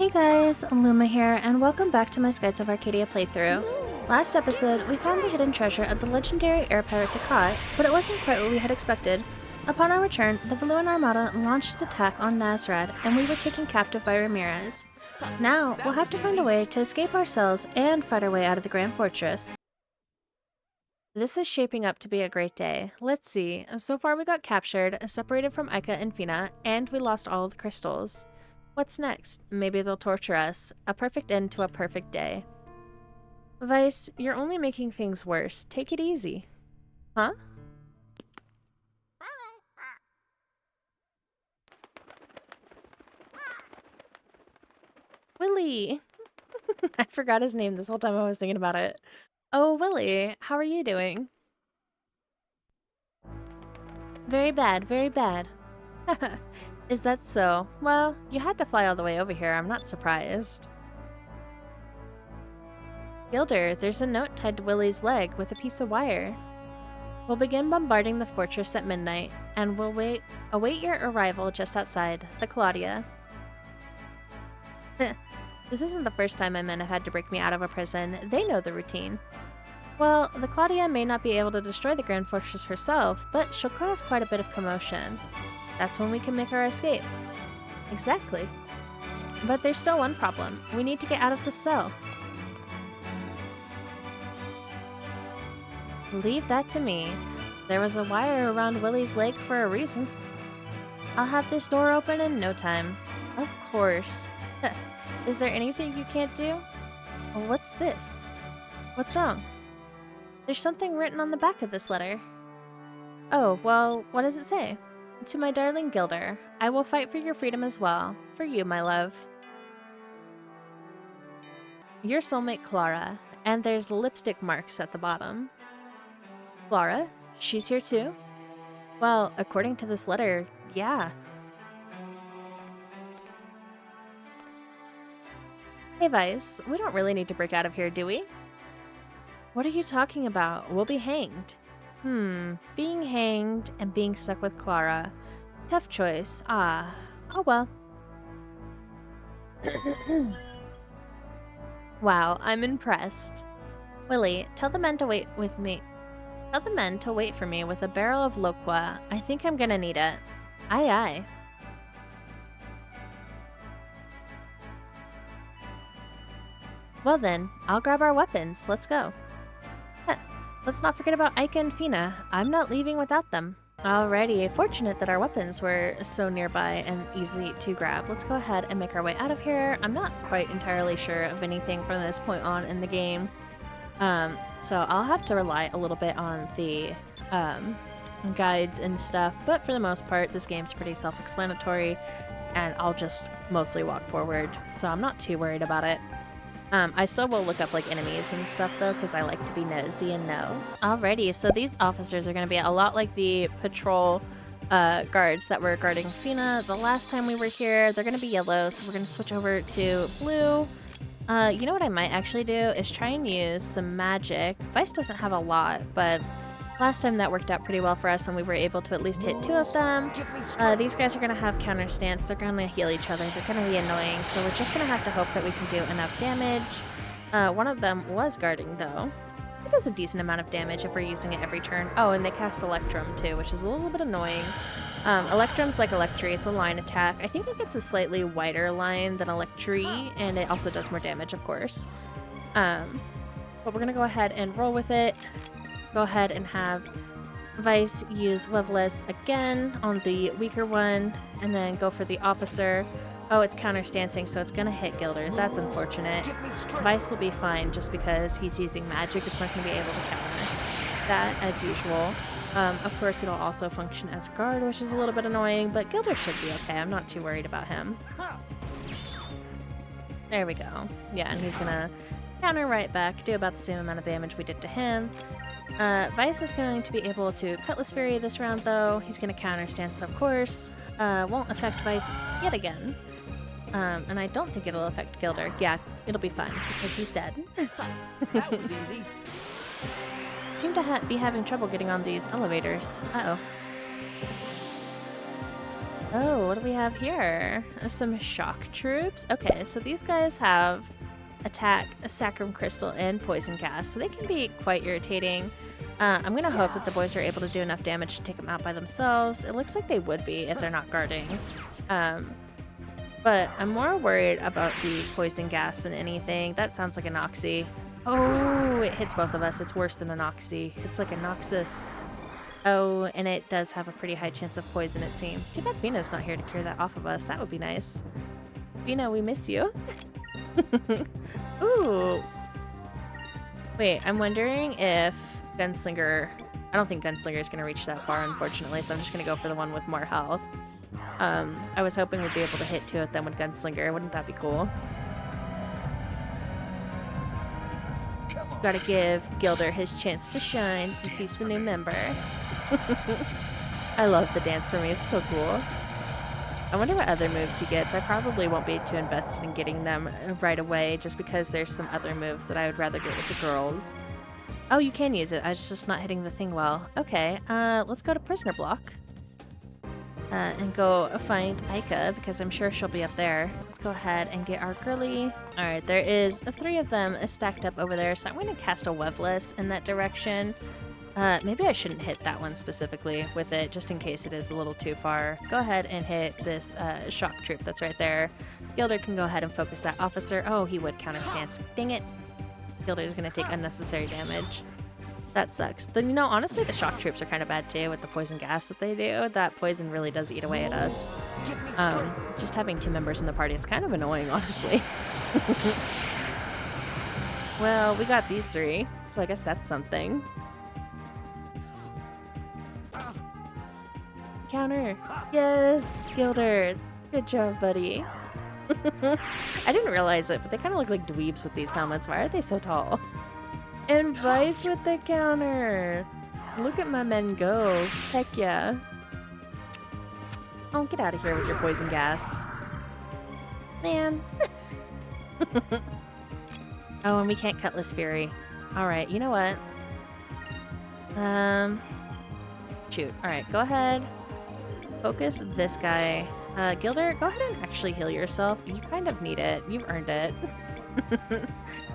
Hey guys, Luma here, and welcome back to my Skies of Arcadia playthrough. Last episode, we found the hidden treasure of the legendary air pirate Takat, but it wasn't quite what we had expected. Upon our return, the Valuan Armada launched its attack on Nazrad, and we were taken captive by Ramirez. Now, we'll have to find a way to escape ourselves and fight our way out of the Grand Fortress. This is shaping up to be a great day. Let's see, so far we got captured, separated from Aika and Fina, and we lost all of the crystals. What's next? Maybe they'll torture us. A perfect end to a perfect day. Vice, you're only making things worse. Take it easy. Huh? Willie! I forgot his name this whole time I was thinking about it. Oh, Willie, how are you doing? Very bad, very bad. Is that so? Well, you had to fly all the way over here. I'm not surprised. Gilder, there's a note tied to Willie's leg with a piece of wire. We'll begin bombarding the fortress at midnight, and we'll await your arrival just outside, the Claudia. This isn't the first time my men have had to break me out of a prison. They know the routine. Well, the Claudia may not be able to destroy the Grand Fortress herself, but she'll cause quite a bit of commotion. That's when we can make our escape. Exactly. But there's still one problem. We need to get out of the cell. Leave that to me. There was a wire around Willie's leg for a reason. I'll have this door open in no time. Of course. Is there anything you can't do? Well, what's this? What's wrong? There's something written on the back of this letter. Oh, well, what does it say? To my darling Gilder, I will fight for your freedom as well. For you, my love. Your soulmate, Clara. And there's lipstick marks at the bottom. Clara? She's here too? Well, according to this letter, yeah. Hey Vice, we don't really need to break out of here, do we? What are you talking about? We'll be hanged. Being hanged and being stuck with Clara. Tough choice. Ah, oh well. Wow, I'm impressed. Willie, tell the men to wait with me. Tell the men to wait for me with a barrel of loqua. I think I'm gonna need it. Aye aye. Well then, I'll grab our weapons. Let's go. Let's not forget about Aika and Fina. I'm not leaving without them. Alrighty, fortunate that our weapons were so nearby and easy to grab. Let's go ahead and make our way out of here. I'm not quite entirely sure of anything from this point on in the game. So I'll have to rely a little bit on the guides and stuff, but for the most part, this game's pretty self-explanatory, and I'll just mostly walk forward, so I'm not too worried about it. I still will look up like enemies and stuff though, because I like to be nosy and know. Alrighty, so these officers are going to be a lot like the patrol guards that were guarding Fina the last time we were here. They're going to be yellow, so we're going to switch over to blue. You know what I might actually do is try and use some magic. Vice doesn't have a lot, but last time that worked out pretty well for us and we were able to at least hit 2 of them. These guys are going to have counter stance. They're going to heal each other. They're going to be annoying, so we're just going to have to hope that we can do enough damage. One of them was guarding, though. It does a decent amount of damage if we're using it every turn. Oh, and they cast Electrum, too, which is a little bit annoying. Electrum's like Electri. It's a line attack. I think it gets a slightly wider line than Electri, and it also does more damage, of course. But we're going to go ahead and roll with it. Go ahead and have Vice use Loveless again on the weaker one, and then go for the officer. Oh, it's counterstancing, so it's gonna hit Gilder. That's unfortunate. Vice will be fine just because he's using magic. It's not gonna be able to counter that as usual. Of course, it'll also function as guard, which is a little bit annoying, but Gilder should be okay. I'm not too worried about him. There we go. Yeah, and he's gonna counter right back, do about the same amount of damage we did to him. Vice is going to be able to Cutlass Fury this round, though. He's going to counter stance, of course. Won't affect Vice yet again. And I don't think it'll affect Gilder. Yeah, it'll be fine, because he's dead. That was easy. Seem to be having trouble getting on these elevators. Uh-oh. Oh, what do we have here? Some shock troops. Okay, so these guys have attack, a sacrum crystal, and poison gas, so they can be quite irritating. I'm gonna hope that the boys are able to do enough damage to take them out by themselves. It looks like they would be if they're not guarding. But I'm more worried about the poison gas than anything. That sounds like a Noxie. Oh, it hits both of us. It's worse than a Noxie. It's like a Noxus. Oh, and it does have a pretty high chance of poison, it seems. Too bad Fina's not here to cure that off of us. That would be nice. Fina, we miss you. Ooh. Wait, I'm wondering if Gunslinger... I don't think Gunslinger is going to reach that far, unfortunately, so I'm just going to go for the one with more health. I was hoping we'd be able to hit two of them with Gunslinger. Wouldn't that be cool? Gotta give Gilder his chance to shine since he's the new member. I love the dance for me. It's so cool. I wonder what other moves he gets. I probably won't be too invested in getting them right away just because there's some other moves that I would rather get with the girls. Oh, you can use it. I was just not hitting the thing well. Okay, let's go to Prisoner Block. And go find Aika, because I'm sure she'll be up there. Let's go ahead and get our girly. Alright, there is 3 of them stacked up over there, so I'm going to cast a Webless in that direction. Maybe I shouldn't hit that one specifically with it, just in case it is a little too far. Go ahead and hit this shock troop that's right there. Gilder can go ahead and focus that officer. Oh, he would counter stance. Dang it. Gilder's going to take unnecessary damage. That sucks. Then, you know, honestly, the shock troops are kind of bad too with the poison gas that they do. That poison really does eat away at us. Just having 2 members in the party is kind of annoying, honestly. Well, we got these 3, so I guess that's something. Counter. Yes, Gilder. Good job, buddy. I didn't realize it, but they kind of look like dweebs with these helmets. Why are they so tall? And Vice with the counter. Look at my men go. Heck yeah. Oh, get out of here with your poison gas. Man. Oh, and we can't Cutlass Fury. Alright, you know what? Shoot. Alright, go ahead. Focus this guy. Gilder, go ahead and actually heal yourself. You kind of need it. You've earned it.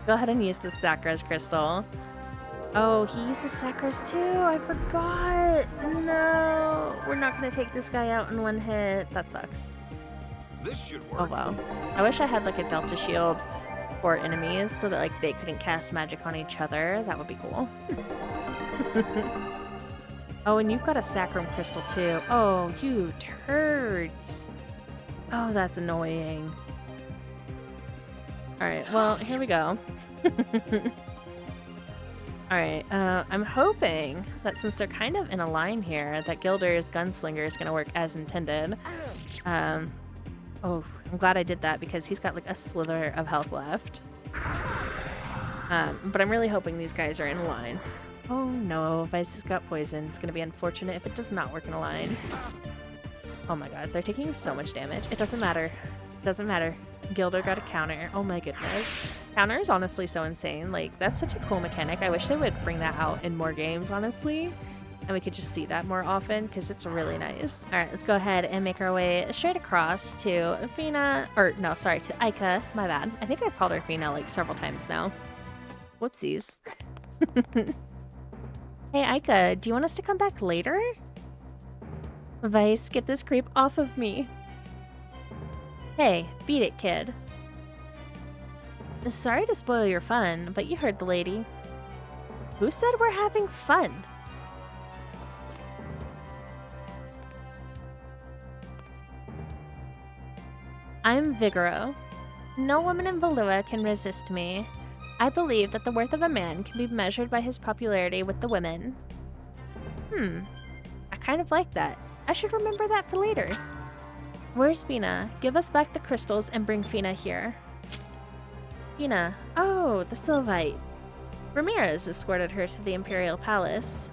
Go ahead and use the Sakura's crystal. Oh, he uses Sakura's too. I forgot. No, we're not gonna take this guy out in one hit. That sucks. This should work. Oh wow. I wish I had like a Delta shield for enemies so that like they couldn't cast magic on each other. That would be cool. Oh, and you've got a Sacrum crystal too. Oh, you turds. Oh, that's annoying. Alright, well, here we go. Alright, I'm hoping that since they're kind of in a line here, that Gilder's Gunslinger is going to work as intended. Oh, I'm glad I did that because he's got like a slither of health left. But I'm really hoping these guys are in a line. Oh no, Vice has got poison. It's going to be unfortunate if it does not work in a line. Oh my god, they're taking so much damage. It doesn't matter. Doesn't matter. Gilder got a counter. Oh my goodness. Counter is honestly so insane. Like, that's such a cool mechanic. I wish they would bring that out in more games, honestly. And we could just see that more often, because it's really nice. Alright, let's go ahead and make our way straight across to Fina. Or, no, sorry, to Aika. My bad. I think I've called her Fina, like, several times now. Whoopsies. Hey, Aika, do you want us to come back later? Vice, get this creep off of me. Hey, beat it, kid. Sorry to spoil your fun, but you heard the lady. Who said we're having fun? I'm Vigoro. No woman in Valua can resist me. I believe that the worth of a man can be measured by his popularity with the women. I kind of like that. I should remember that for later. Where's Fina? Give us back the crystals and bring Fina here. Fina. Oh, the Sylvite. Ramirez escorted her to the Imperial Palace.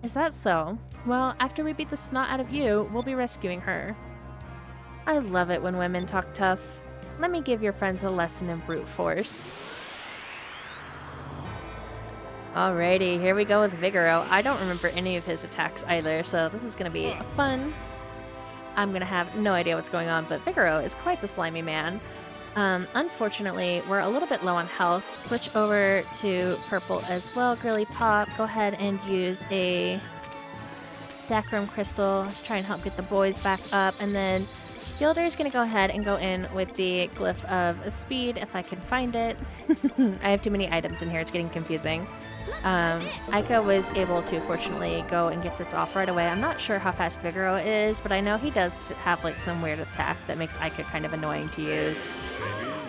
Is that so? Well, after we beat the snot out of you, we'll be rescuing her. I love it when women talk tough. Let me give your friends a lesson in brute force. Alrighty, here we go with Vigoro. I don't remember any of his attacks either, so this is gonna be fun. I'm gonna have no idea what's going on, but Vigoro is quite the slimy man. Unfortunately, we're a little bit low on health. Switch over to purple as well, Girly Pop. Go ahead and use a Sacrum Crystal, try and help get the boys back up, and then Gilder's gonna go ahead and go in with the Glyph of Speed, if I can find it. I have too many items in here, it's getting confusing. Aika was able to, fortunately, go and get this off right away. I'm not sure how fast Vigoro is, but I know he does have, like, some weird attack that makes Aika kind of annoying to use.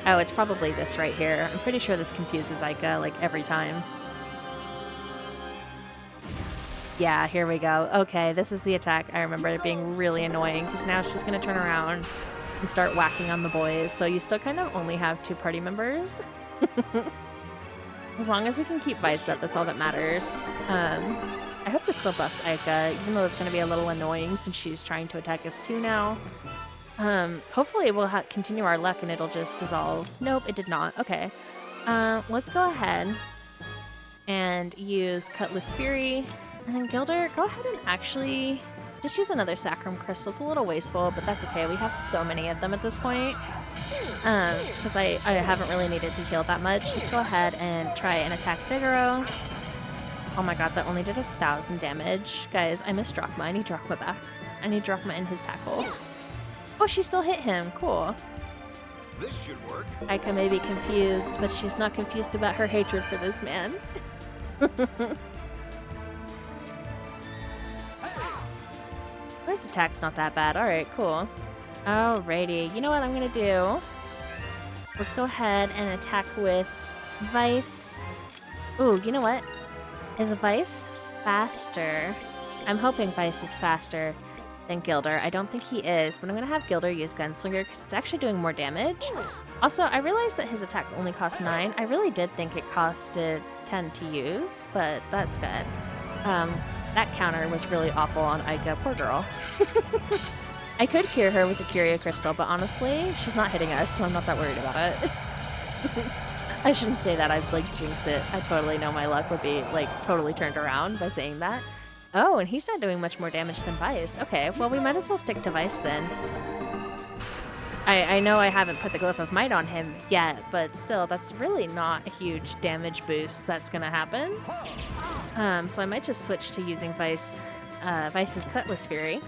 Oh, it's probably this right here. I'm pretty sure this confuses Aika, like, every time. Yeah, here we go. Okay, this is the attack I remember it being really annoying, because now she's going to turn around and start whacking on the boys, so you still kind of only have 2 party members. As long as we can keep Vice up, that's all that matters. I hope this still buffs Aika, even though it's going to be a little annoying since she's trying to attack us too now. Hopefully we'll continue our luck and it'll just dissolve. Nope, it did not. Okay. Let's go ahead and use Cutlass Fury. And then Gilder, go ahead and actually just use another Sacrum Crystal. It's a little wasteful, but that's okay. We have so many of them at this point. Because I haven't really needed to heal that much. Let's go ahead and try and attack Vigoro. Oh my god, that only did 1,000 damage. Guys, I missed Drachma. I need Drachma back. I need Drachma in his tackle. Oh, she still hit him. Cool. This should work. Aika may be confused, but she's not confused about her hatred for this man. His attack's not that bad. Alright, cool. Alrighty. You know what I'm gonna do? Let's go ahead and attack with Vice. Ooh, you know what? Is Vice faster? I'm hoping Vice is faster than Gilder. I don't think he is, but I'm gonna have Gilder use Gunslinger because it's actually doing more damage. Also, I realized that his attack only cost 9. I really did think it costed 10 to use, but that's good. That counter was really awful on Aika. Poor girl. I could cure her with the Curia Crystal, but honestly, she's not hitting us, so I'm not that worried about it. I shouldn't say that. I'd, like, jinx it. I totally know my luck would be, like, totally turned around by saying that. Oh, and he's not doing much more damage than Vice. Okay, well, we might as well stick to Vice then. I know I haven't put the Glyph of Might on him yet, but still, that's really not a huge damage boost that's gonna happen. So I might just switch to using Vice's Cutlass Fury.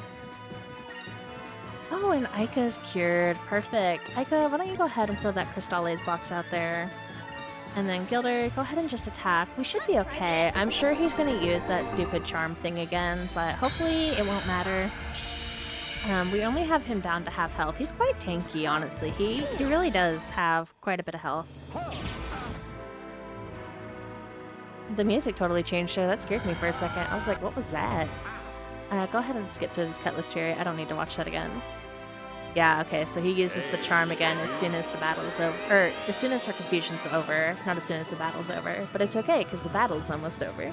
Oh, and Aika's cured. Perfect. Aika, why don't you go ahead and throw that Crystales box out there? And then Gilder, go ahead and just attack. We should be okay. I'm sure he's going to use that stupid charm thing again, but hopefully it won't matter. We only have him down to half health. He's quite tanky, honestly. He really does have quite a bit of health. The music totally changed, so that scared me for a second. I was like, what was that? Go ahead and skip through this Cutlass Fury. I don't need to watch that again. Yeah, okay, so he uses the charm again as soon as the battle's over. Or, as soon as her confusion's over. Not as soon as the battle's over. But it's okay, because the battle's almost over.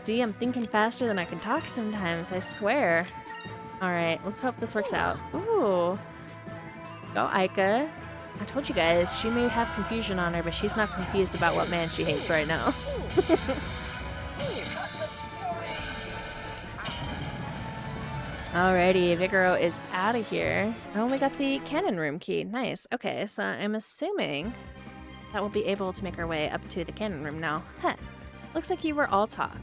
See, I'm thinking faster than I can talk sometimes, I swear. Alright, let's hope this works out. Ooh. Go, Aika. I told you guys, she may have confusion on her, but she's not confused about what man she hates right now. Alrighty, Vigoro is out of here. Oh, we got the cannon room key. Nice. Okay, so I'm assuming that we'll be able to make our way up to the cannon room now. Huh. Looks like you were all talk.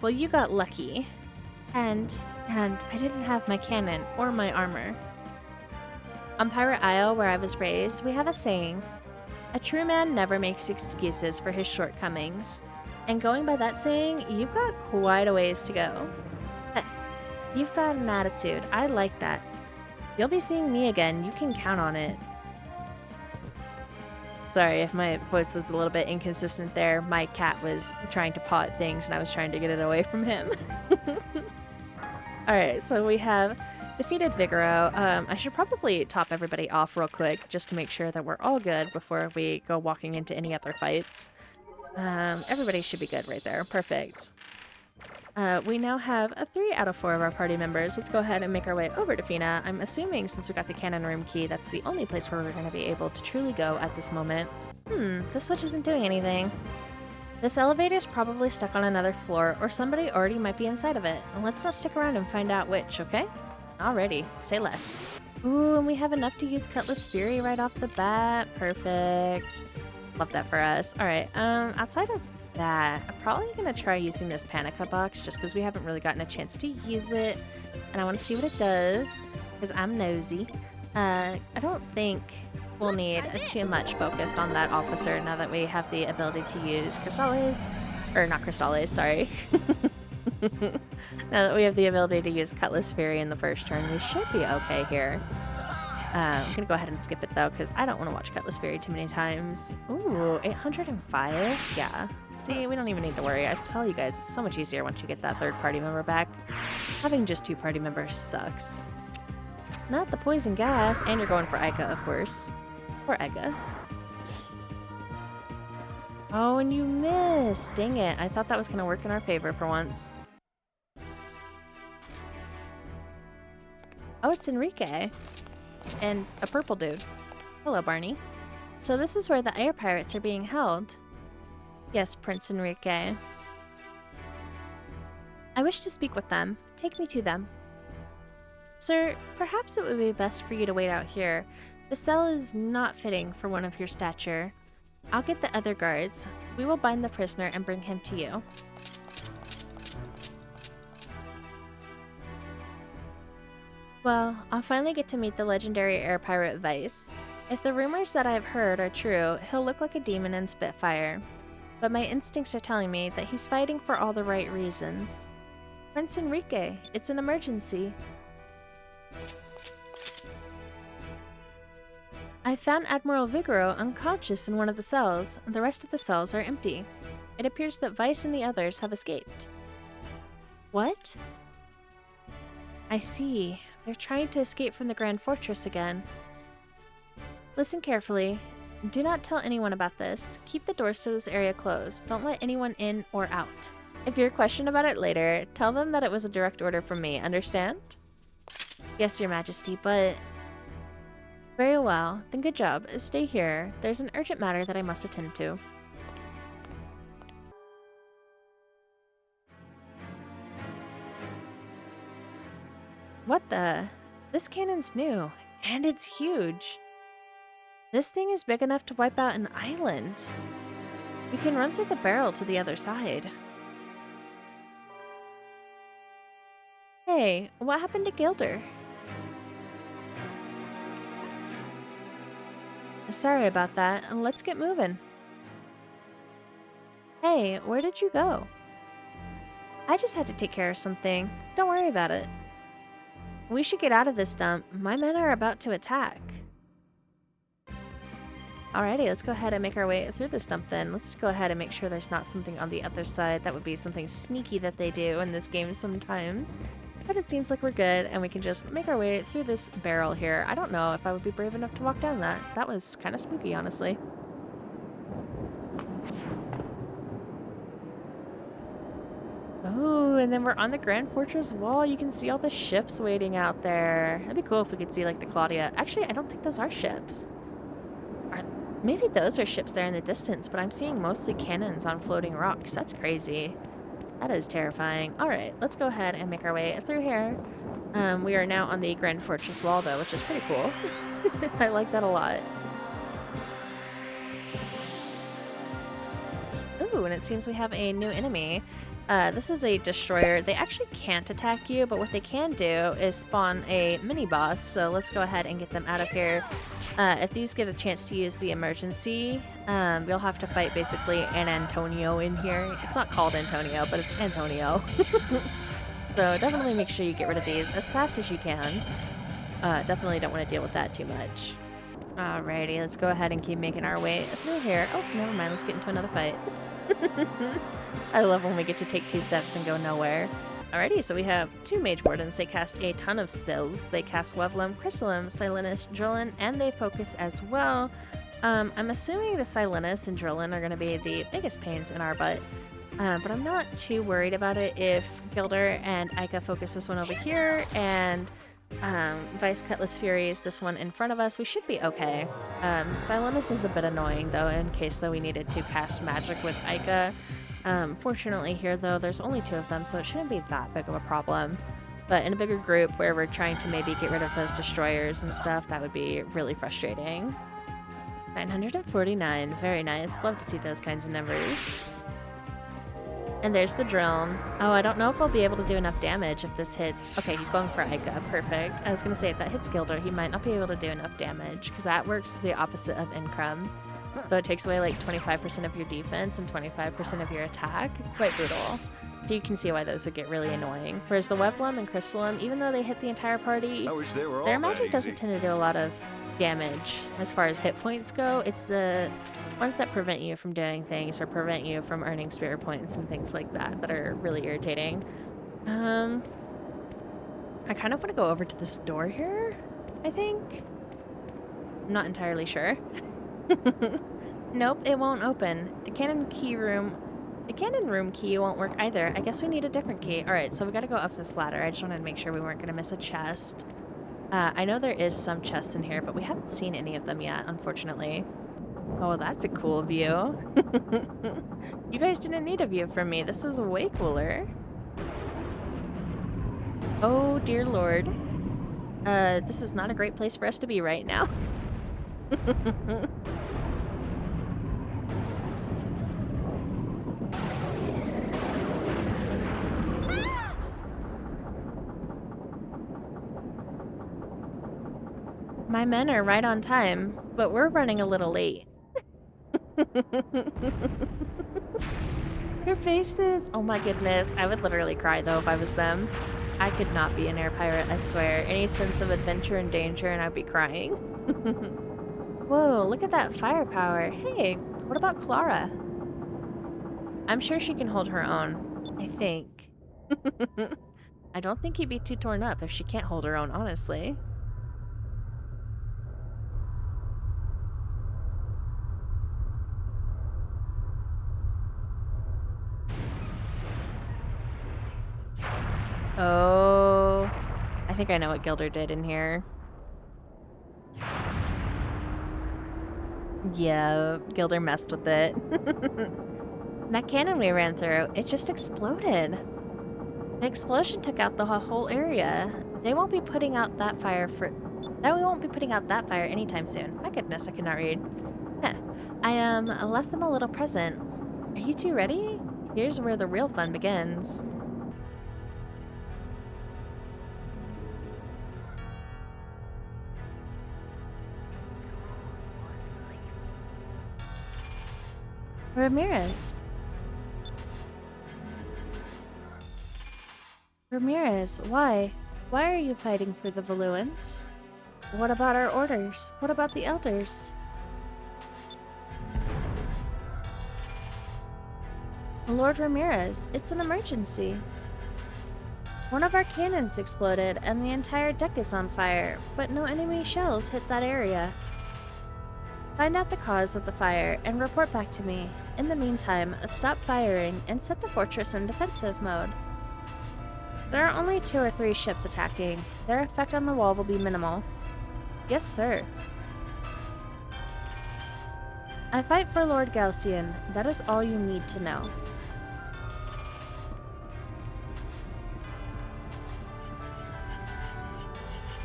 Well, you got lucky. And I didn't have my cannon or my armor. On Pirate Isle, where I was raised, we have a saying: a true man never makes excuses for his shortcomings. And going by that saying, you've got quite a ways to go. You've got an attitude. I like that. You'll be seeing me again. You can count on it. Sorry if my voice was a little bit inconsistent there. My cat was trying to paw at things and I was trying to get it away from him. Alright, so we have defeated Vigoro. I should probably top everybody off real quick just to make sure that we're all good before we go walking into any other fights. Everybody should be good right there. Perfect. We now have 3 out of 4 of our party members. Let's go ahead and make our way over to Fina. I'm assuming since we got the cannon room key, that's the only place where we're going to be able to truly go at this moment. This switch isn't doing anything. This elevator's probably stuck on another floor, or somebody already might be inside of it. Let's not stick around and find out which, okay? Alrighty, say less. Ooh, and we have enough to use Cutlass Fury right off the bat. Perfect. Love that for us. Alright, outside of that, I'm probably gonna try using this Panica box just because we haven't really gotten a chance to use it. And I want to see what it does, because I'm nosy. I don't think we'll need too much focused on that officer now that we have the ability to use Crystales. Or not Crystales, sorry. Now that we have the ability to use Cutlass Fury in the first turn, we should be okay here. I'm gonna go ahead and skip it though, because I don't want to watch Cutlass Fury too many times. Ooh, 805? Yeah. See, we don't even need to worry. I tell you guys, it's so much easier once you get that third party member back. Having just 2 party members sucks. Not the poison gas, and you're going for Ica, of course. Or Ica. Oh, and you missed! Dang it, I thought that was gonna work in our favor for once. Oh, it's Enrique. And a purple dude. Hello, Barney. So this is where the air pirates are being held. Yes, Prince Enrique. I wish to speak with them. Take me to them. Sir, perhaps it would be best for you to wait out here. The cell is not fitting for one of your stature. I'll get the other guards. We will bind the prisoner and bring him to you. Well, I'll finally get to meet the legendary air pirate Vice. If the rumors that I've heard are true, he'll look like a demon in Spitfire. But my instincts are telling me that he's fighting for all the right reasons. Prince Enrique, it's an emergency. I found Admiral Vigoro unconscious in one of the cells. The rest of the cells are empty. It appears that Vice and the others have escaped. What? I see. They're trying to escape from the Grand Fortress again. Listen carefully. Do not tell anyone about this. Keep the doors to this area closed. Don't let anyone in or out. If you're questioned about it later, tell them that it was a direct order from me, understand? Yes, Your Majesty, but... Very well. Then good job. Stay here. There's an urgent matter that I must attend to. What the? This cannon's new, and it's huge. This thing is big enough to wipe out an island. We can run through the barrel to the other side. Hey, what happened to Gilder? Sorry about that. Let's get moving. Hey, where did you go? I just had to take care of something. Don't worry about it. We should get out of this dump. My men are about to attack. Alrighty, let's go ahead and make our way through this dump then. Let's go ahead and make sure there's not something on the other side. That would be something sneaky that they do in this game sometimes. But it seems like we're good, and we can just make our way through this barrel here. I don't know if I would be brave enough to walk down that. That was kind of spooky, honestly. Oh, and then we're on the Grand Fortress wall. You can see all the ships waiting out there. That'd be cool if we could see, like, the Claudia. Actually, I don't think those are ships. Maybe those are ships there in the distance, but I'm seeing mostly cannons on floating rocks. That's crazy. That is terrifying. Alright, let's go ahead and make our way through here. We are now on the Grand Fortress wall, though, which is pretty cool. I like that a lot. Ooh, and it seems we have a new enemy. This is a destroyer. They actually can't attack you, but what they can do is spawn a mini-boss, so let's go ahead and get them out of here. If these get a chance to use the emergency, you'll have to fight basically an Antonio in here. It's not called Antonio, but it's Antonio. So definitely make sure you get rid of these as fast as you can. Definitely don't want to deal with that too much. Alrighty, let's go ahead and keep making our way through here. Oh, never mind, let's get into another fight. I love when we get to take 2 steps and go nowhere. Alrighty, so we have 2 Mage Wardens. They cast a ton of spells. They cast Wevelum, Crystallim, Silenus, Drillin, and they focus as well. I'm assuming the Silenus and Drillin are going to be the biggest pains in our butt, but I'm not too worried about it if Gilder and Ica focus this one over here, and Vice Cutlass Furies, this one in front of us, we should be okay. Silenus is a bit annoying, though, in case we needed to cast magic with Ica. Fortunately here, though, there's only 2 of them, so it shouldn't be that big of a problem. But in a bigger group where we're trying to maybe get rid of those destroyers and stuff, that would be really frustrating. 949, very nice. Love to see those kinds of numbers. And there's the drone. Oh, I don't know if I'll be able to do enough damage if this hits. Okay, he's going for Ica. Perfect. I was going to say, if that hits Gilder, he might not be able to do enough damage, because that works the opposite of Incrum. So it takes away like 25% of your defense and 25% of your attack. Quite brutal. So you can see why those would get really annoying. Whereas the Webflum and Crystalline, even though they hit the entire party, I wish they were all their that magic easy. doesn't tend to do a lot of damage as far as hit points go. It's the ones that prevent you from doing things or prevent you from earning spirit points and things like that that are really irritating. I kind of want to go over to this door here, I think. I'm not entirely sure. Nope, it won't open. The cannon room key won't work either. I guess we need a different key. Alright, so we gotta go up this ladder. I just wanted to make sure we weren't gonna miss a chest. I know there is some chests in here, but we haven't seen any of them yet, unfortunately. Oh, that's a cool view. You guys didn't need a view from me. This is way cooler. Oh, dear lord. This is not a great place for us to be right now. My men are right on time, but we're running a little late. Your faces! Oh my goodness. I would literally cry though if I was them. I could not be an air pirate, I swear. Any sense of adventure and danger and I'd be crying. Whoa, look at that firepower. Hey, what about Clara? I'm sure she can hold her own. I think. I don't think he'd be too torn up if she can't hold her own, honestly. Oh, I think I know what Gilder did in here. Yeah, Gilder messed with it. That cannon we ran through, it just exploded. The explosion took out the whole area. They won't be putting out that fire we won't be putting out that fire anytime soon. My goodness, I could not read. Heh. I left them a little present. Are you two ready? Here's where the real fun begins. Ramirez. Ramirez, why? Why are you fighting for the Valuans? What about our orders? What about the elders? Lord Ramirez, it's an emergency. One of our cannons exploded and the entire deck is on fire, but no enemy shells hit that area. Find out the cause of the fire and report back to me. In the meantime, stop firing and set the fortress in defensive mode. There are only 2 or 3 ships attacking. Their effect on the wall will be minimal. Yes, sir. I fight for Lord Galcian. That is all you need to know.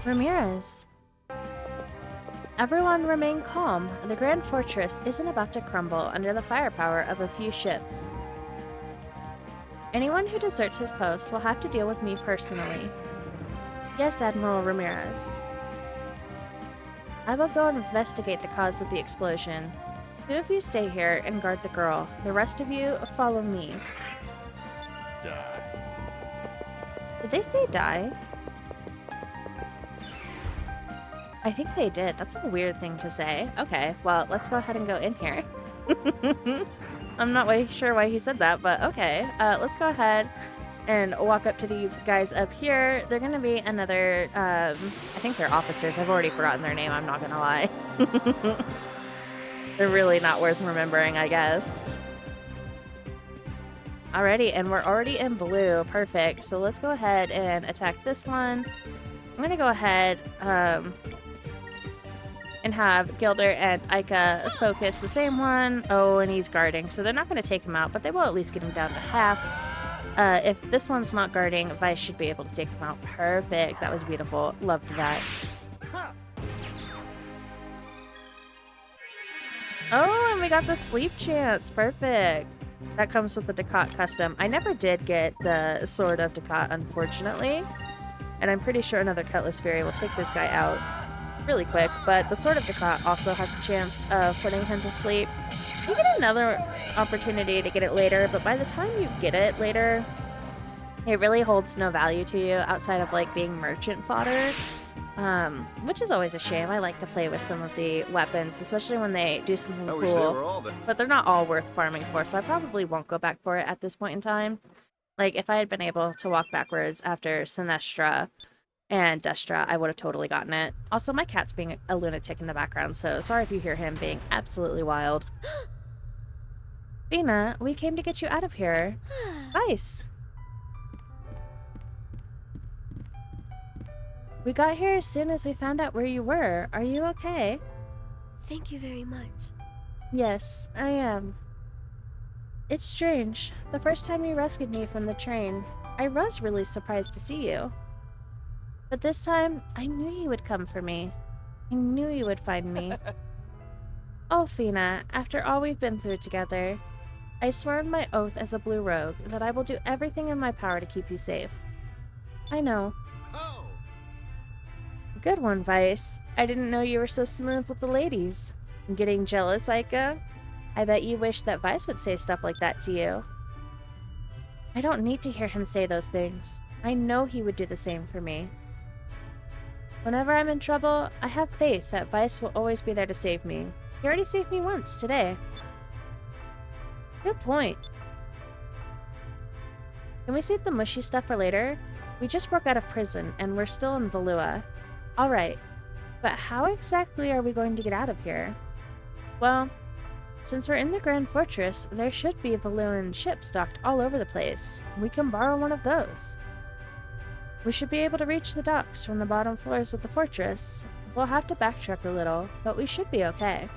Ramirez. Everyone remain calm. The Grand Fortress isn't about to crumble under the firepower of a few ships. Anyone who deserts his post will have to deal with me personally. Yes, Admiral Ramirez. I will go investigate the cause of the explosion. 2 of you stay here and guard the girl. The rest of you follow me. Die. Did they say die? I think they did. That's a weird thing to say. Okay, well, let's go ahead and go in here. I'm not really sure why he said that, but okay. Let's go ahead and walk up to these guys up here. They're gonna be another, I think they're officers. I've already forgotten their name, I'm not gonna lie. They're really not worth remembering, I guess. Alrighty, and we're already in blue. Perfect. So let's go ahead and attack this one. I'm gonna go ahead and have Gilder and Aika focus the same one. Oh, and he's guarding, so they're not gonna take him out, but they will at least get him down to half. If this one's not guarding, Vice should be able to take him out. Perfect. That was beautiful. Loved that. Oh, and we got the sleep chance. Perfect. That comes with the Ducat custom. I never did get the Sword of Ducat, unfortunately. And I'm pretty sure another Cutlass Fairy will take this guy out really quick. But the Sword of Ducat also has a chance of putting him to sleep. You get another opportunity to get it later, but by the time you get it later, it really holds no value to you outside of like being merchant fodder. Which is always a shame. I like to play with some of the weapons, especially when they do something I wish they were cool. all there. But they're not all worth farming for, so I probably won't go back for it at this point in time. Like, if I had been able to walk backwards after Sinestra and Destra, I would have totally gotten it. Also, my cat's being a lunatic in the background, so sorry if you hear him being absolutely wild. Fina, we came to get you out of here. Nice. We got here as soon as we found out where you were. Are you okay? Thank you very much. Yes, I am. It's strange. The first time you rescued me from the train, I was really surprised to see you. But this time, I knew you would come for me. I knew you would find me. Oh, Fina, after all we've been through together, I swear on my oath as a blue rogue that I will do everything in my power to keep you safe. I know. Oh! Good one, Vice. I didn't know you were so smooth with the ladies. I'm getting jealous, Aika. I bet you wish that Vice would say stuff like that to you. I don't need to hear him say those things. I know he would do the same for me. Whenever I'm in trouble, I have faith that Vice will always be there to save me. He already saved me once, today. Good point. Can we save the mushy stuff for later? We just broke out of prison, and we're still in Valua. Alright, but how exactly are we going to get out of here? Well, since we're in the Grand Fortress, there should be Valuan ships docked all over the place. We can borrow one of those. We should be able to reach the docks from the bottom floors of the fortress. We'll have to backtrack a little, but we should be okay.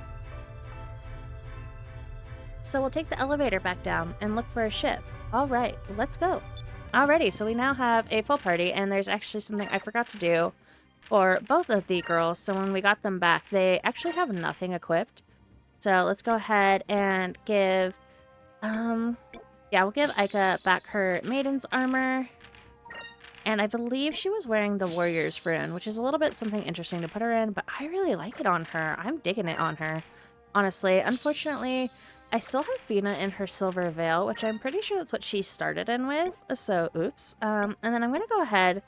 So we'll take the elevator back down and look for a ship. Alright, let's go. Alrighty, so we now have a full party, and there's actually something I forgot to do for both of the girls. So when we got them back, they actually have nothing equipped. So let's go ahead and give, we'll give Aika back her maiden's armor. And I believe she was wearing the warrior's rune, which is a little bit something interesting to put her in, but I really like it on her. I'm digging it on her, honestly. Unfortunately, I still have Fina in her silver veil, which I'm pretty sure that's what she started in with, so oops. And then I'm going to go ahead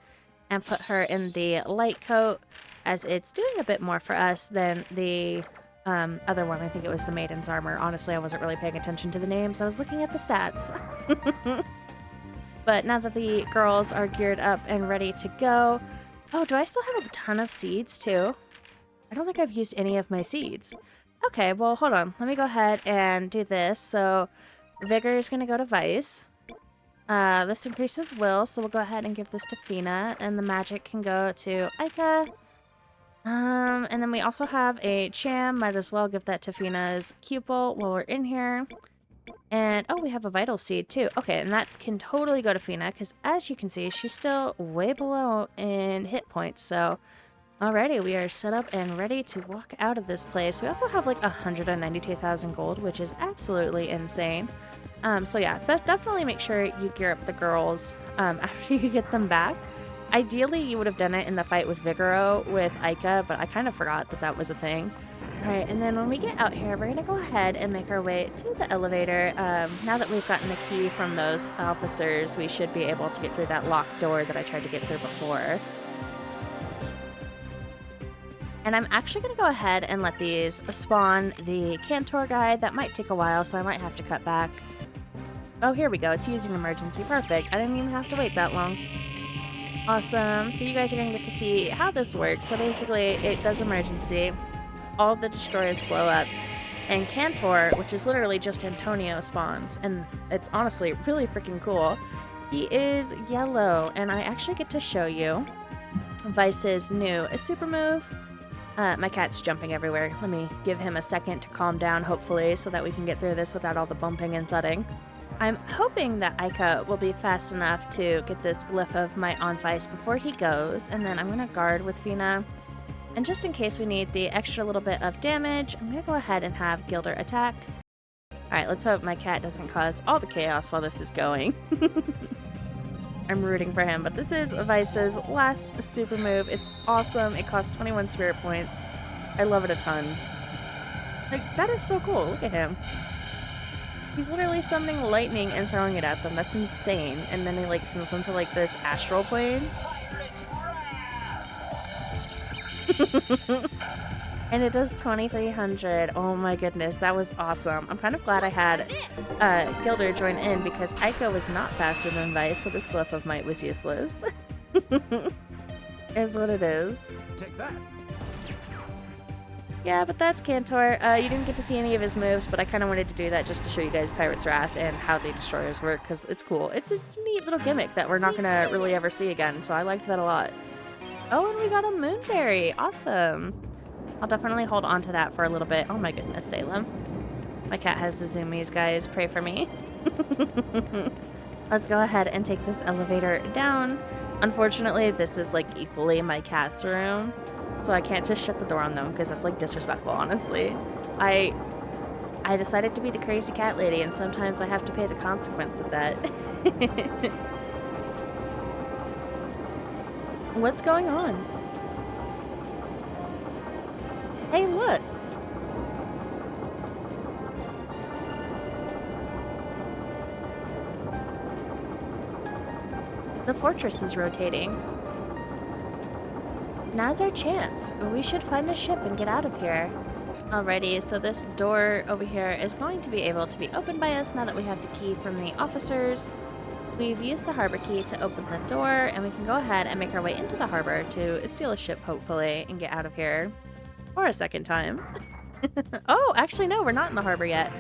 and put her in the light coat, as it's doing a bit more for us than the other one. I think it was the maiden's armor. Honestly, I wasn't really paying attention to the names. I was looking at the stats. But now that the girls are geared up and ready to go... Oh, do I still have a ton of seeds, too? I don't think I've used any of my seeds. Okay, well, hold on. Let me go ahead and do this. So, Vigor is going to go to Vice. This increases will, so we'll go ahead and give this to Fina, and the magic can go to Aika. And then we also have a Cham. Might as well give that to Fina's Cupel while we're in here. And, oh, we have a Vital Seed, too. Okay, and that can totally go to Fina, because as you can see, she's still way below in hit points, so... Alrighty, we are set up and ready to walk out of this place. We also have, like, 192,000 gold, which is absolutely insane. So yeah, but definitely make sure you gear up the girls after you get them back. Ideally, you would have done it in the fight with Vigoro with Aika, but I kind of forgot that that was a thing. Alright, and then when we get out here, we're going to go ahead and make our way to the elevator. Now that we've gotten the key from those officers, we should be able to get through that locked door that I tried to get through before. And I'm actually going to go ahead and let these spawn the Cantor guy. That might take a while, so I might have to cut back. Oh, here we go. It's using emergency. Perfect. I didn't even have to wait that long. Awesome. So you guys are going to get to see how this works. So basically, it does emergency. All of the destroyers blow up. And Cantor, which is literally just Antonio, spawns. And it's honestly really freaking cool. He is yellow, and I actually get to show you Vice's new super move. My cat's jumping everywhere. Let me give him a second to calm down, hopefully, so that we can get through this without all the bumping and thudding. I'm hoping that Aika will be fast enough to get this glyph of Might on Vice before he goes, and then I'm going to guard with Fina. And just in case we need the extra little bit of damage, I'm going to go ahead and have Gilder attack. Alright, let's hope my cat doesn't cause all the chaos while this is going. I'm rooting for him, but this is Vice's last super move. It's awesome. It costs 21 spirit points. I love it a ton. Like, that is so cool. Look at him. He's literally summoning lightning and throwing it at them. That's insane. And then he, like, sends them to, like, this astral plane. And it does 2,300. Oh my goodness, that was awesome. I'm kind of glad I had Gilder join in because Aika was not faster than Vice, so this glyph of Might was useless. Is what it is. Take that. Yeah, but that's Cantor. You didn't get to see any of his moves, but I kind of wanted to do that just to show you guys Pirate's Wrath and how the destroyers work, because it's cool. It's a neat little gimmick that we're not going to really ever see again, so I liked that a lot. Oh, and we got a Moonberry. Awesome. I'll definitely hold on to that for a little bit. Oh my goodness, Salem. My cat has the zoomies, guys. Pray for me. Let's go ahead and take this elevator down. Unfortunately, this is like equally my cat's room, so I can't just shut the door on them because that's like disrespectful, honestly. I decided to be the crazy cat lady, and sometimes I have to pay the consequence of that. What's going on? Hey, look! The fortress is rotating. Now's our chance. We should find a ship and get out of here. Alrighty, so this door over here is going to be able to be opened by us now that we have the key from the officers. We've used the harbor key to open the door, and we can go ahead and make our way into the harbor to steal a ship, hopefully, and get out of here. For a second time. Oh, actually, no, we're not in the harbor yet.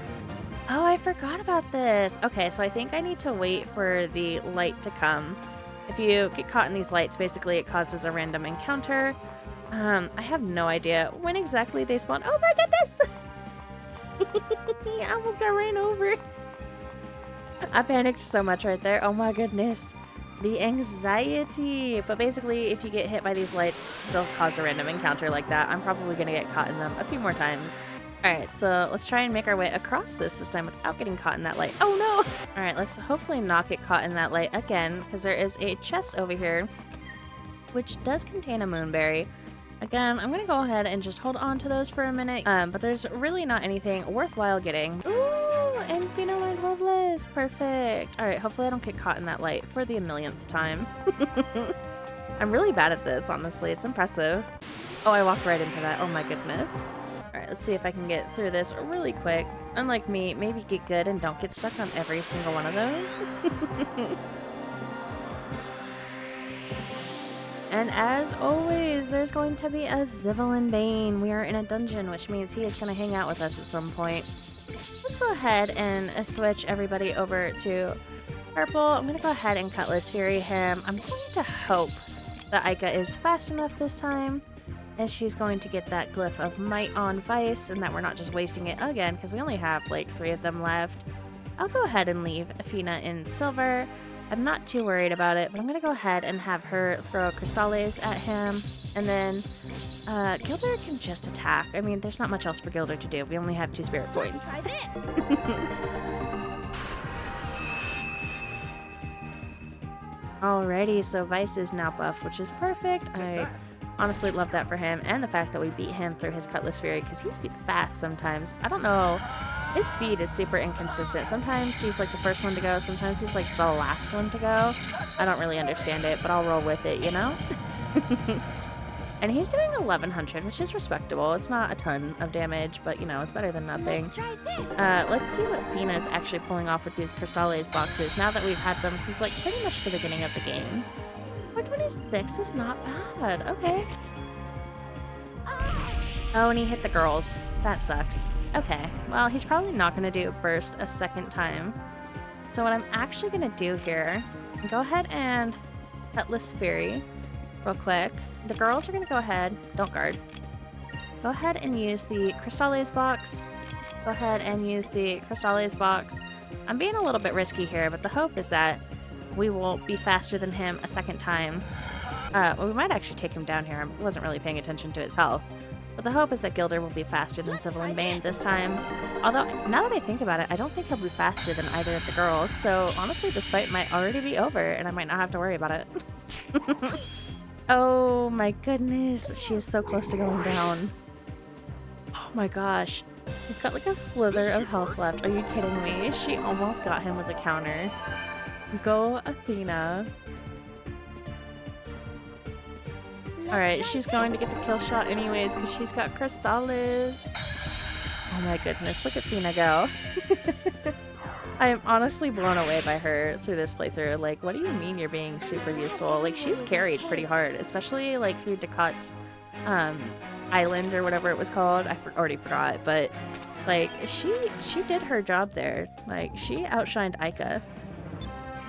Oh, I forgot about this. Okay, so I think I need to wait for the light to come. If you get caught in these lights, basically it causes a random encounter. I have no idea when exactly they spawn. Oh my goodness! I almost got ran over. I panicked so much right there. Oh my goodness. The anxiety. But basically, if you get hit by these lights, they'll cause a random encounter like that. I'm probably going to get caught in them a few more times. Alright, so let's try and make our way across this time without getting caught in that light. Oh no! Alright, let's hopefully not get caught in that light again, because there is a chest over here, which does contain a Moonberry. Again, I'm going to go ahead and just hold on to those for a minute, but there's really not anything worthwhile getting. Ooh, and Fina learned Loveless! Perfect! Alright, hopefully I don't get caught in that light for the millionth time. I'm really bad at this, honestly. It's impressive. Oh, I walked right into that. Oh my goodness. Alright, let's see if I can get through this really quick. Unlike me, maybe get good and don't get stuck on every single one of those. And as always, there's going to be a Zivelin Bane. We are in a dungeon, which means he is going to hang out with us at some point. Let's go ahead and switch everybody over to purple. I'm going to go ahead and Cutlass Fury him. I'm going to hope that Aika is fast enough this time, as she's going to get that glyph of Might on Vice, and that we're not just wasting it again, because we only have like 3 of them left. I'll go ahead and leave Fina in silver. I'm not too worried about it, but I'm going to go ahead and have her throw Crystales at him, and then Gilder can just attack. I mean, there's not much else for Gilder to do. We only have 2 spirit points. Try this. Alrighty, so Vice is now buffed, which is perfect. I honestly love that for him, and the fact that we beat him through his Cutlass Fury, because he's fast sometimes. I don't know. His speed is super inconsistent. Sometimes he's like the first one to go, sometimes he's like the last one to go. I don't really understand it, but I'll roll with it, you know? And he's doing 1100, which is respectable. It's not a ton of damage, but you know, it's better than nothing. Let's try this. Let's see what Fina is actually pulling off with these Crystales boxes now that we've had them since like pretty much the beginning of the game. 426 is not bad. Okay. Oh, and he hit the girls. That sucks. Okay, well, he's probably not going to do Burst a second time. So what I'm actually going to do here, go ahead and Cutlass Fury. real quick. The girls are going to go ahead. Don't guard. Go ahead and use the Crystales box. Go ahead and use the Crystales box. I'm being a little bit risky here, but the hope is that we will be faster than him a second time. We might actually take him down here. I wasn't really paying attention to his health. But the hope is that Gilder will be faster than Civil and Bane this time. Although, now that I think about it, I don't think he'll be faster than either of the girls. So, honestly, this fight might already be over, and I might not have to worry about it. Oh my goodness. She is so close to going down. Oh my gosh. He's got like a slither of health left. Are you kidding me? She almost got him with a counter. Go, Athena. Alright, she's going to get the kill shot anyways because she's got Crystales. Oh my goodness, look at Athena go. I am honestly blown away by her through this playthrough. Like, what do you mean you're being super useful? Like, she's carried pretty hard, especially like through Ducat's island or whatever it was called. I already forgot, but like she did her job there. Like, she outshined Aika.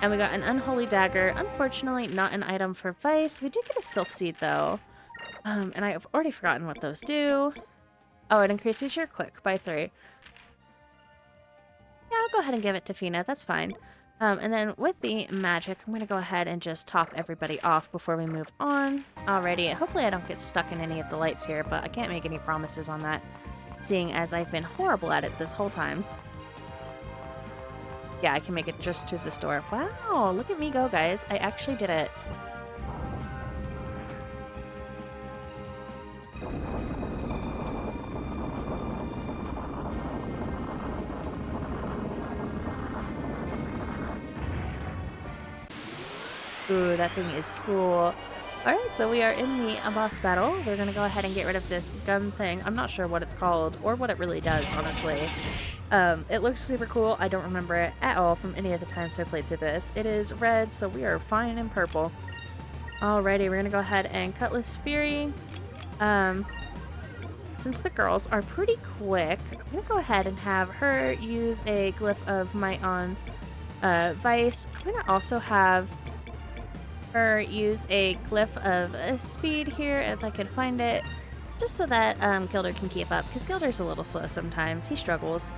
And we got an Unholy Dagger. Unfortunately, not an item for Vice. We did get a Sylph Seed, though. And I've already forgotten what those do. Oh, it increases your quick by 3. Yeah, I'll go ahead and give it to Fina. That's fine. And then with the magic, I'm going to go ahead and just top everybody off before we move on. Alrighty. Hopefully I don't get stuck in any of the lights here, but I can't make any promises on that, seeing as I've been horrible at it this whole time. Yeah, I can make it just to this door. Wow, look at me go, guys. I actually did it. Ooh, that thing is cool. Alright, so we are in the boss battle. We're gonna go ahead and get rid of this gun thing. I'm not sure what it's called, or what it really does, honestly. It looks super cool. I don't remember it at all from any of the times I played through this. It is red, so we are fine in purple. Alrighty, we're gonna go ahead and Cutlass Fury. Since the girls are pretty quick, I'm gonna go ahead and have her use a Glyph of Might on Vice. I'm gonna also have her use a Glyph of Speed here, if I can find it, just so that Gilder can keep up, because Gilder's a little slow sometimes. He struggles.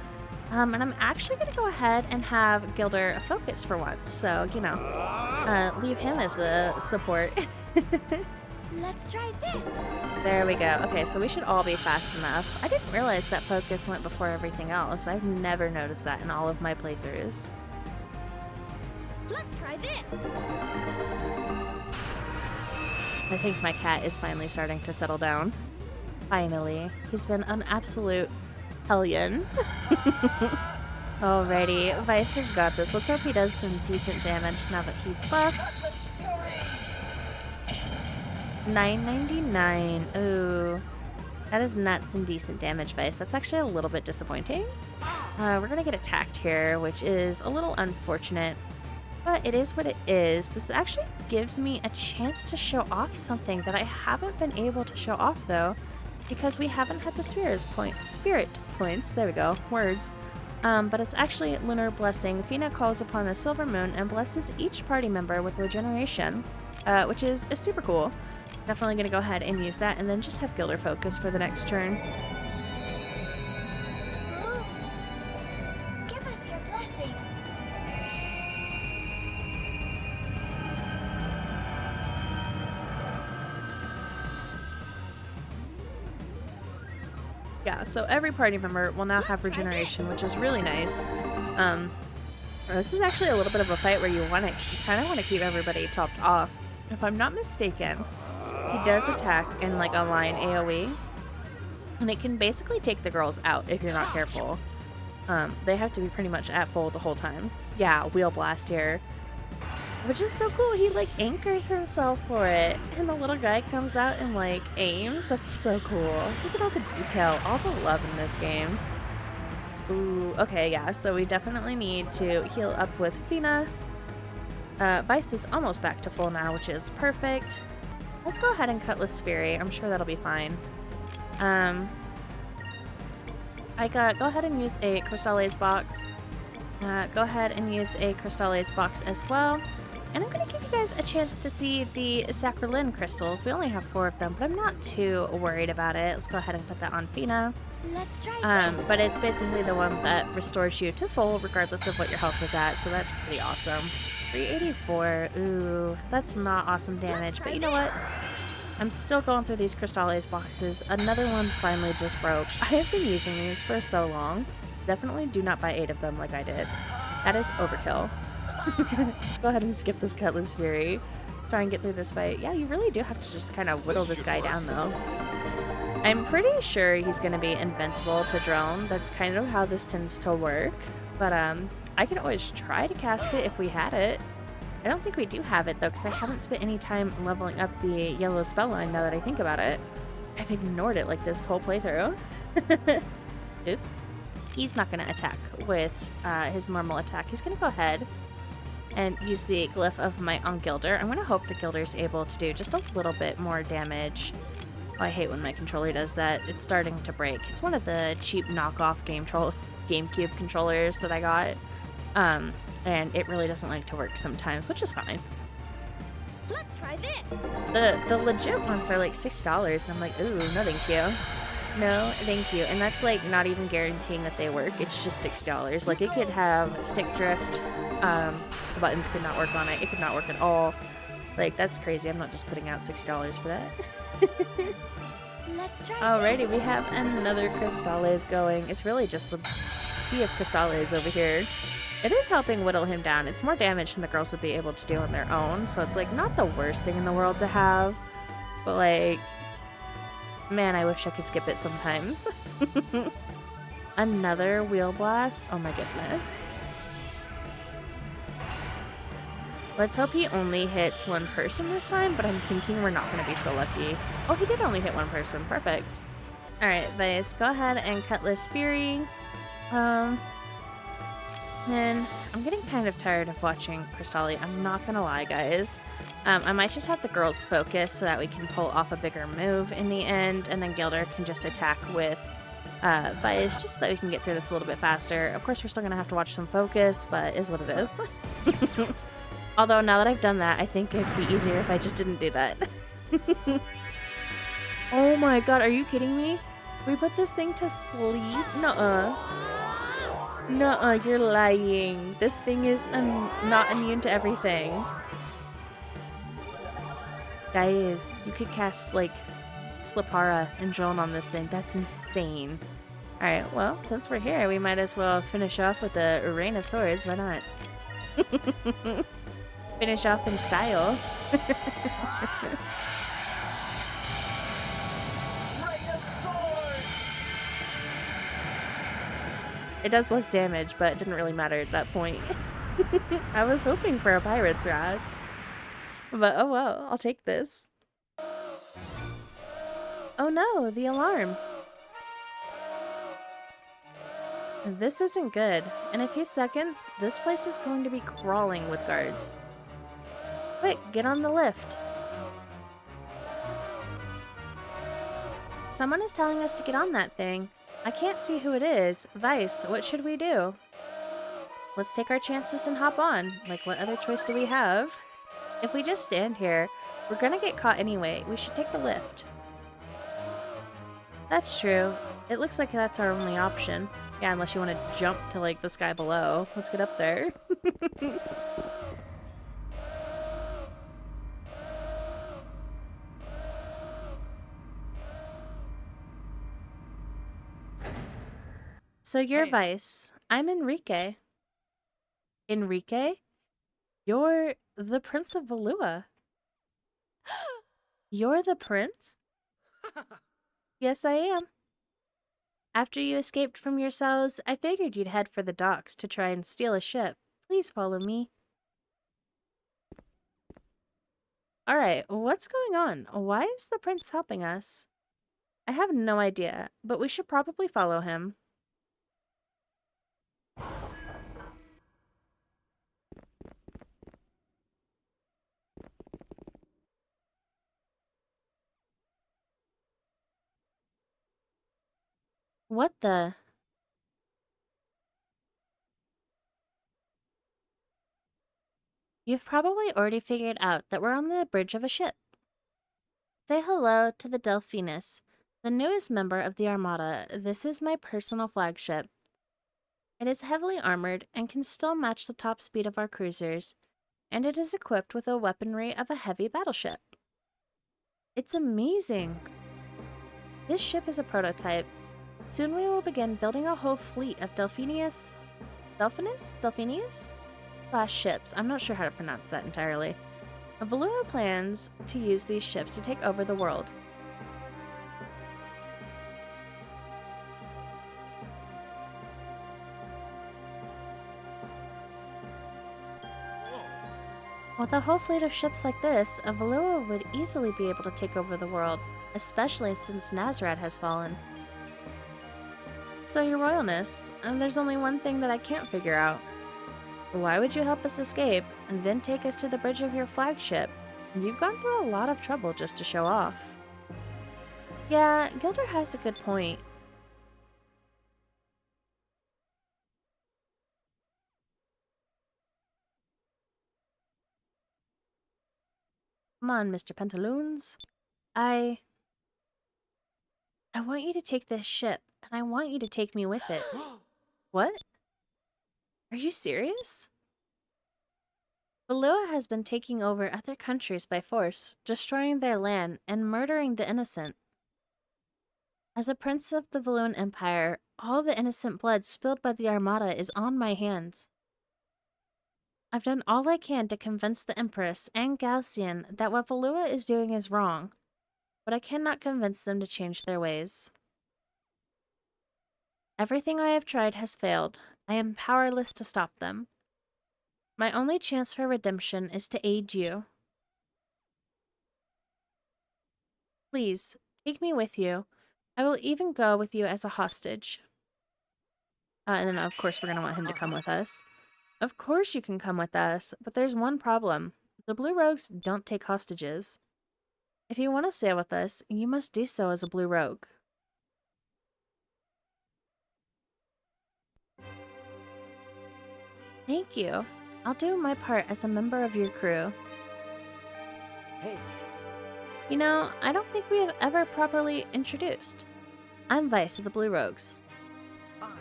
And I'm actually going to go ahead and have Gilder focus for once, so, you know, leave him as a support. Let's try this. There we go. Okay, so we should all be fast enough. I didn't realize that focus went before everything else. I've never noticed that in all of my playthroughs. Let's try this. I think my cat is finally starting to settle down. Finally. He's been an absolute hellion. Alrighty, Vice has got this. Let's hope he does some decent damage now that he's buff. 999. Ooh. That is not some decent damage, Vice. That's actually a little bit disappointing. We're gonna get attacked here, which is a little unfortunate. But it is what it is. This actually gives me a chance to show off something that I haven't been able to show off, though, because we haven't had the spirit points. There we go. Words. But it's actually Lunar Blessing. Fina calls upon the Silver Moon and blesses each party member with regeneration, which is super cool. Definitely going to go ahead and use that, and then just have Gilder focus for the next turn. Give us your blessing. Yeah, so every party member will now have regeneration, which is really nice. This is actually a little bit of a fight where you kind of want to keep everybody topped off. If I'm not mistaken, he does attack in like a line AoE, and it can basically take the girls out if you're not careful. They have to be pretty much at full the whole time. Yeah, Wheel Blast here. Which is so cool, he like anchors himself for it, and the little guy comes out and like aims. That's so cool. Look at all the detail, all the love in this game. Ooh, okay, yeah, so we definitely need to heal up with Fina. Vice is almost back to full now, which is perfect. Let's go ahead and Cutlass Fury. I'm sure that'll be fine. Go ahead and use a Crystales box. Go ahead and use a Crystales box as well. And I'm going to give you guys a chance to see the Sacralin crystals. We only have 4 of them, but I'm not too worried about it. Let's go ahead and put that on Fina. Let's try this. But it's basically the one that restores you to full regardless of what your health was at, so that's pretty awesome. 384, ooh, that's not awesome damage, but you know what? I'm still going through these Crystales boxes. Another one finally just broke. I have been using these for so long. Definitely do not buy 8 of them like I did. That is overkill. Let's go ahead and skip this Cutlass Fury. Try and get through this fight. Yeah, you really do have to just kind of whittle this guy down, though. I'm pretty sure he's going to be invincible to drone. That's kind of how this tends to work. But I could always try to cast it if we had it. I don't think we do have it, though, because I haven't spent any time leveling up the yellow spell line now that I think about it. I've ignored it like this whole playthrough. Oops. He's not going to attack with his normal attack. He's going to go ahead and use the glyph of Might on Gilder. I'm going to hope the Gilder's able to do just a little bit more damage. Oh, I hate when my controller does that. It's starting to break. It's one of the cheap knockoff GameCube controllers that I got. And it really doesn't like to work sometimes, which is fine. Let's try this. The legit ones are like $6, and I'm like, ooh, no thank you. No, thank you. And that's like not even guaranteeing that they work. It's just $6. Like it could have stick drift. The buttons could not work on it. It could not work at all. Like that's crazy. I'm not just putting out $60 for that. Let's try Alrighty, this. we have another Crystales going. It's really just a sea of Crystales over here. It is helping whittle him down. It's more damage than the girls would be able to do on their own, so it's like not the worst thing in the world to have. But like, man, I wish I could skip it sometimes. Another Wheel Blast. Oh my goodness. Let's hope he only hits one person this time, but I'm thinking we're not going to be so lucky. Oh, he did only hit one person. Perfect. Alright, Vice, go ahead and Cutlass Fury. And I'm getting kind of tired of watching Crystali. I'm not going to lie, guys. I might just have the girls focus so that we can pull off a bigger move in the end, and then Gilder can just attack with Vice, just so that we can get through this a little bit faster. Of course, we're still going to have to watch some focus, but is what it is. Although, now that I've done that, I think it'd be easier if I just didn't do that. Oh my god, are you kidding me? We put this thing to sleep? Nuh-uh. Nuh-uh, you're lying. This thing is not immune to everything. Guys, you could cast, like, Slipara and Joan on this thing. That's insane. Alright, well, since we're here, we might as well finish off with the Rain of Swords. Why not? Finish off in style. It does less damage, but it didn't really matter at that point. I was hoping for a Pirate's Rod. But oh well, I'll take this. Oh no, the alarm. This isn't good. In a few seconds, this place is going to be crawling with guards. Quick, get on the lift. Someone is telling us to get on that thing. I can't see who it is. Vice, what should we do? Let's take our chances and hop on. Like, what other choice do we have? If we just stand here, we're gonna get caught anyway. We should take the lift. That's true. It looks like that's our only option. Yeah, unless you want to jump to, like, the sky below. Let's get up there. So you're Vice. I'm Enrique. Enrique? You're the Prince of Valua. You're the prince? Yes, I am. After you escaped from your cells, I figured you'd head for the docks to try and steal a ship. Please follow me. Alright, what's going on? Why is the prince helping us? I have no idea, but we should probably follow him. What the? You've probably already figured out that we're on the bridge of a ship. Say hello to the Delphinus, the newest member of the Armada. This is my personal flagship. It is heavily armored and can still match the top speed of our cruisers, and it is equipped with a weaponry of a heavy battleship. It's amazing! This ship is a prototype. Soon we will begin building a whole fleet of Delphinius? Class ships. I'm not sure how to pronounce that entirely. Valua plans to use these ships to take over the world. With a whole fleet of ships like this, Valua would easily be able to take over the world, especially since Nazarad has fallen. So, Your Royalness, there's only one thing that I can't figure out. Why would you help us escape and then take us to the bridge of your flagship? You've gone through a lot of trouble just to show off. Yeah, Gilder has a good point. Come on, Mr. Pantaloons. I want you to take this ship, and I want you to take me with it. What? Are you serious? Valua has been taking over other countries by force, destroying their land, and murdering the innocent. As a prince of the Valuan Empire, all the innocent blood spilled by the Armada is on my hands. I've done all I can to convince the Empress and Galcian that what Valua is doing is wrong, but I cannot convince them to change their ways. Everything I have tried has failed. I am powerless to stop them. My only chance for redemption is to aid you. Please, take me with you. I will even go with you as a hostage. And then, of course, we're going to want him to come with us. Of course you can come with us, but there's one problem. The Blue Rogues don't take hostages. If you want to sail with us, you must do so as a Blue Rogue. Thank you. I'll do my part as a member of your crew. Hey. You know, I don't think we have ever properly introduced. I'm Vice of the Blue Rogues. Hi.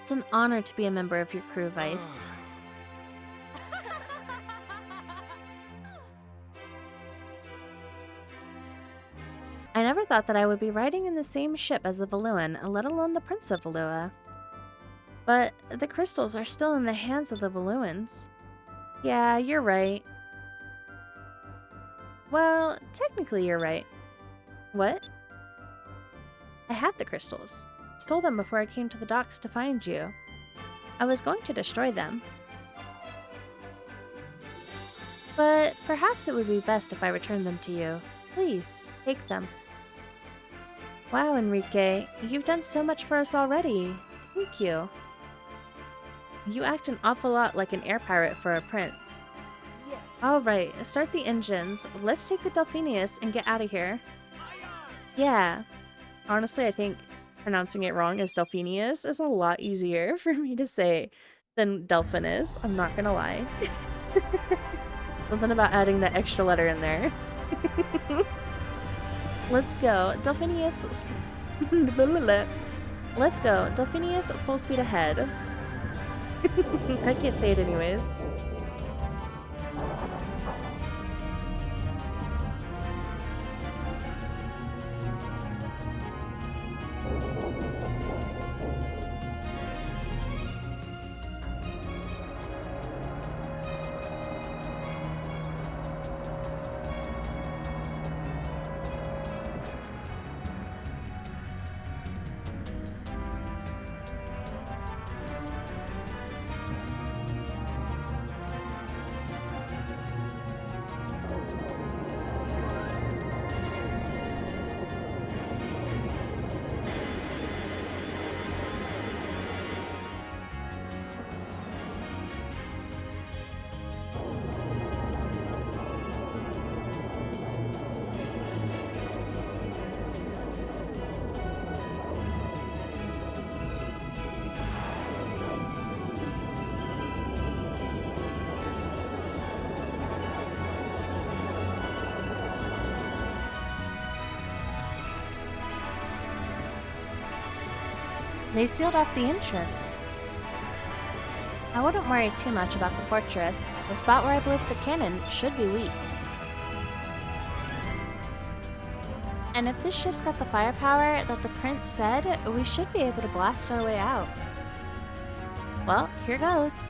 It's an honor to be a member of your crew, Vice. I never thought that I would be riding in the same ship as the Valuan, let alone the Prince of Valua. But the crystals are still in the hands of the Valuans. Yeah, you're right. Well, technically you're right. What? I have the crystals. Stole them before I came to the docks to find you. I was going to destroy them. But perhaps it would be best if I returned them to you. Please, take them. Wow, Enrique, you've done so much for us already. Thank you. You act an awful lot like an air pirate for a prince. Yes. Alright, start the engines. Let's take the Delphinius and get out of here. Yeah. Honestly, I think pronouncing it wrong as Delphinius is a lot easier for me to say than Delphinus. I'm not gonna lie. Something about adding that extra letter in there. Let's go. Delphinius. Let's go. Delphinius, full speed ahead. I can't say it anyways. They sealed off the entrance. I wouldn't worry too much about the fortress. The spot where I blew up the cannon should be weak. And if this ship's got the firepower that the prince said, we should be able to blast our way out. Well, here goes.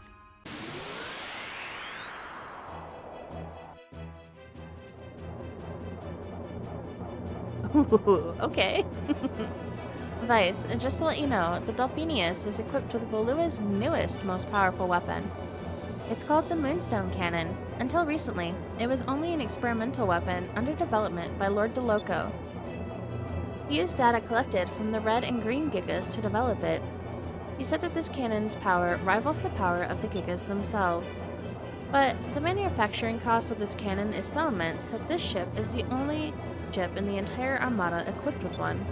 Ooh, okay. Vice, and just to let you know, the Delphinius is equipped with Velua's newest, most powerful weapon. It's called the Moonstone Cannon. Until recently, it was only an experimental weapon under development by Lord DeLoco. He used data collected from the red and green Gigas to develop it. He said that this cannon's power rivals the power of the Gigas themselves. But the manufacturing cost of this cannon is so immense that this ship is the only ship in the entire Armada equipped with one.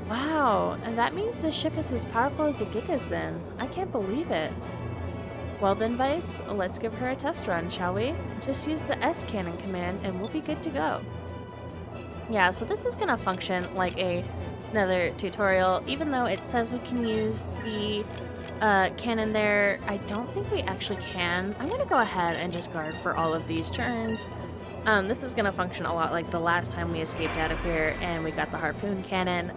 Wow, and that means this ship is as powerful as the Gigas then. I can't believe it. Well then, Vice, let's give her a test run, shall we? Just use the S cannon command and we'll be good to go. Yeah, so this is gonna function like another tutorial. Even though it says we can use the cannon there, I don't think we actually can. I'm gonna go ahead and just guard for all of these turns. This is gonna function a lot like the last time we escaped out of here and we got the harpoon cannon.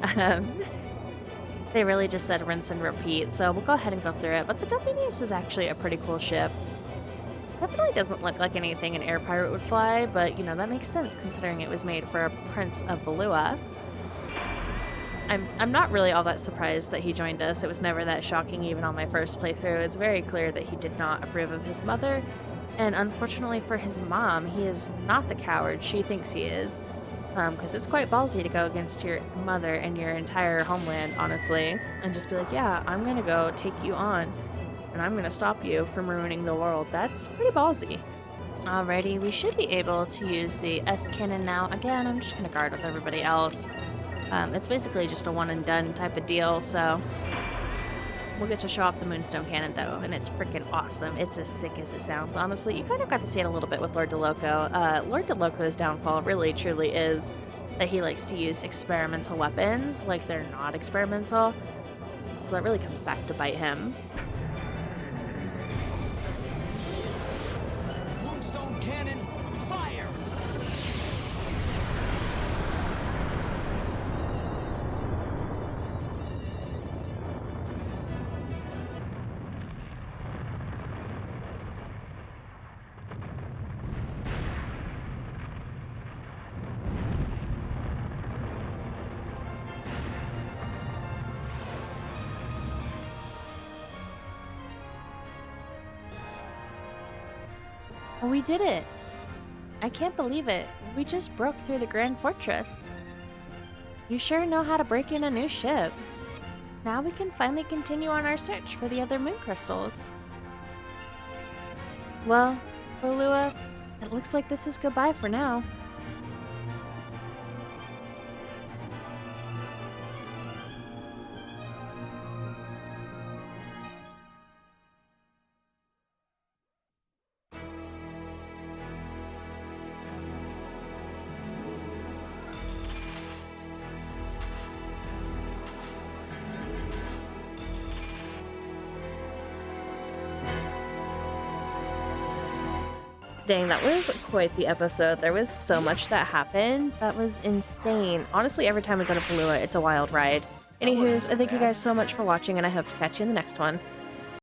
They really just said rinse and repeat, so we'll go ahead and go through it. But the Delphinius is actually a pretty cool ship. Definitely doesn't look like anything an air pirate would fly, but you know, that makes sense considering it was made for a Prince of Velua. I'm not really all that surprised that he joined us. It was never that shocking even on my first playthrough. It's very clear that he did not approve of his mother, and unfortunately for his mom, he is not the coward she thinks he is. Because it's quite ballsy to go against your mother and your entire homeland, honestly, and just be like, yeah, I'm gonna go take you on, and I'm gonna stop you from ruining the world. That's pretty ballsy. Alrighty, we should be able to use the S cannon now. Again, I'm just gonna guard with everybody else. It's basically just a one and done type of deal, so we'll get to show off the Moonstone Cannon though, and it's freaking awesome. It's as sick as it sounds, honestly. You kind of got to see it a little bit with Lord DeLoco. Lord DeLoco's downfall really truly is that he likes to use experimental weapons like they're not experimental, so that really comes back to bite him. Moonstone cannon, fire! We did it! I can't believe it. We just broke through the Grand Fortress. You sure know how to break in a new ship. Now we can finally continue on our search for the other moon crystals. Well, Velua, it looks like this is goodbye for now. Dang, that was quite the episode. There was so much that happened. That was insane. Honestly, every time we go to Palua, it's a wild ride. Anywhoos, I thank you guys so much for watching, and I hope to catch you in the next one.